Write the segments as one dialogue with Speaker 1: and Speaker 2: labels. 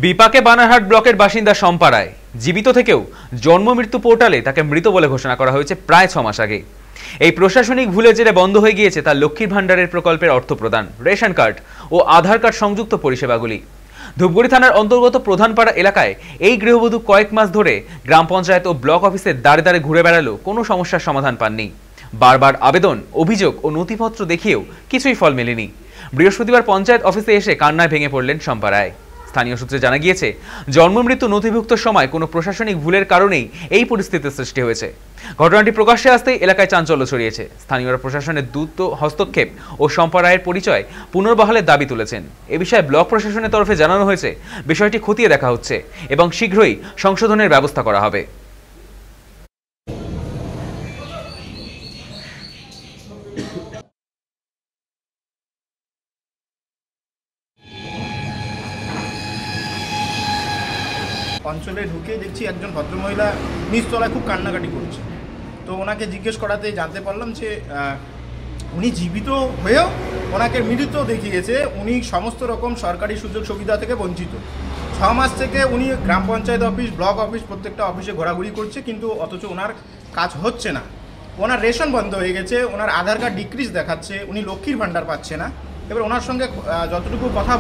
Speaker 1: বিপাকে বানারহাট ব্লকের বাসিন্দা শম্পা রায় জীবিত থেকেও জন্ম মৃত্যু পোর্টালে তাকে মৃত বলে ঘোষণা করা হয়েছে প্রায় 6 মাস আগে। এই প্রশাসনিক ভুলের জেরে বন্ধ হয়ে গিয়েছে তার লক্ষ্মীর ভান্ডারের প্রকল্পের অর্থ প্রদান, রেশন কার্ড ও আধার কার্ড সংযুক্ত পরিষেবাগুলি। ধূপগুড়ি থানার অন্তর্গত প্রধানপাড়া এলাকায় এই গৃহবধূ কয়েক মাস ধরে গ্রাম পঞ্চায়েত ও ব্লক অফিসের দ্বারে দ্বারে ঘুরে বেড়ালো, কোনো সমস্যার সমাধান পাননি। বারবার আবেদন, অভিযোগ ও নথিপত্র দেখিয়েও কিছুই ফল মেলেনি। বৃহস্পতিবার পঞ্চায়েত অফিসে এসে কান্নায় ভেঙে পড়লেন শম্পা রায়। স্থানীয় সূত্রে জানা গিয়েছে, জন্ম মৃত্যু নথিভুক্ত সময় কোনো প্রশাসনিক ভুলের কারণেই এই পরিস্থিতির সৃষ্টি হয়েছে। ঘটনাটি প্রকাশ্যে আসতেই এলাকায় চাঞ্চল্য ছড়িয়েছে। স্থানীয়রা প্রশাসনের দ্রুত হস্তক্ষেপ ও শম্পা রায়ের পরিচয় পুনর্বহালের দাবি তুলেছেন। এ বিষয়ে ব্লক প্রশাসনের তরফে জানানো হয়েছে বিষয়টি খতিয়ে দেখা হচ্ছে এবং শীঘ্রই সংশোধনের ব্যবস্থা করা হবে।
Speaker 2: অঞ্চলে ঢুকে দেখছি একজন ভদ্রমহিলা নিচতলায় খুব কান্নাকাটি করছে। তো ওনাকে জিজ্ঞেস করাতে জানতে পারলাম যে উনি জীবিত হয়েও ওনাকে মৃত দেখিয়েছে। উনি সমস্ত রকম সরকারি সুযোগ সুবিধা থেকে বঞ্চিত। 6 মাস থেকে উনি গ্রাম পঞ্চায়েত অফিস, ব্লক অফিস প্রত্যেকটা অফিসে ঘোরাঘুরি করছে, কিন্তু অথচ ওনার কাজ হচ্ছে না। ওনার রেশন বন্ধ হয়ে গেছে, ওনার আধার কার্ড ডিক্রিজ দেখাচ্ছে, উনি লক্ষ্মীর ভাণ্ডার পাচ্ছে না। এবার ওনার সঙ্গে যতটুকু কথা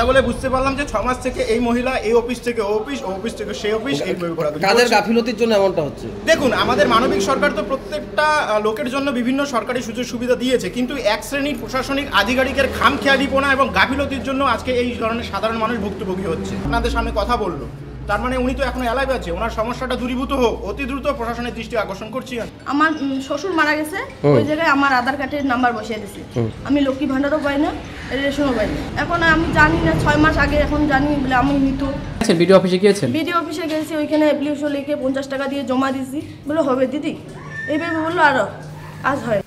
Speaker 2: বলে বুঝতে পারলাম যে 6 মাস থেকে এই মহিলা এই অফিস থেকে ও অফিস, ও অফিস থেকে সেই অফিস, এইভাবে ঘোরাঘুরি।
Speaker 3: কাদের গাফিলতির জন্য এমনটা হচ্ছে?
Speaker 2: দেখুন, আমাদের মানবিক সরকার তো প্রত্যেকটা লোকের জন্য বিভিন্ন সরকারি সুযোগ সুবিধা দিয়েছে, কিন্তু এক শ্রেণীর প্রশাসনিক আধিকারিকের খামখেয়ালিপনা এবং গাফিলতির জন্য আজকে এই ধরনের সাধারণ মানুষ ভুক্তভোগী হচ্ছে। আপনাদের সামনে কথা বললো, তার মানে উনি তো এখনো এলাইভ আছে। ওনার সমস্যাটা দূরীভূত হোক, অতি দ্রুত প্রশাসনের দৃষ্টি আকর্ষণ করছি।
Speaker 4: আমার শ্বশুর মারা গেছে, ওই জায়গায় আমার আধার কার্ডের নাম্বার বসিয়ে দিছি। আমি লক্ষ্মী ভান্ডারও পাই না, রেশনও পাই না। এখন আমি জানি না, 6 মাস আগে এখন জানি বলে আমি মৃত।
Speaker 3: বিডিও অফিসে গিয়েছেন?
Speaker 4: বিডিও অফিসে গেছি, ওইখানে অ্যাপ্লিকেশন লিখে 50 টাকা দিয়ে জমা দিছি। বলে হবে দিদি, এইভাবে বললো, আরও আজ হয়।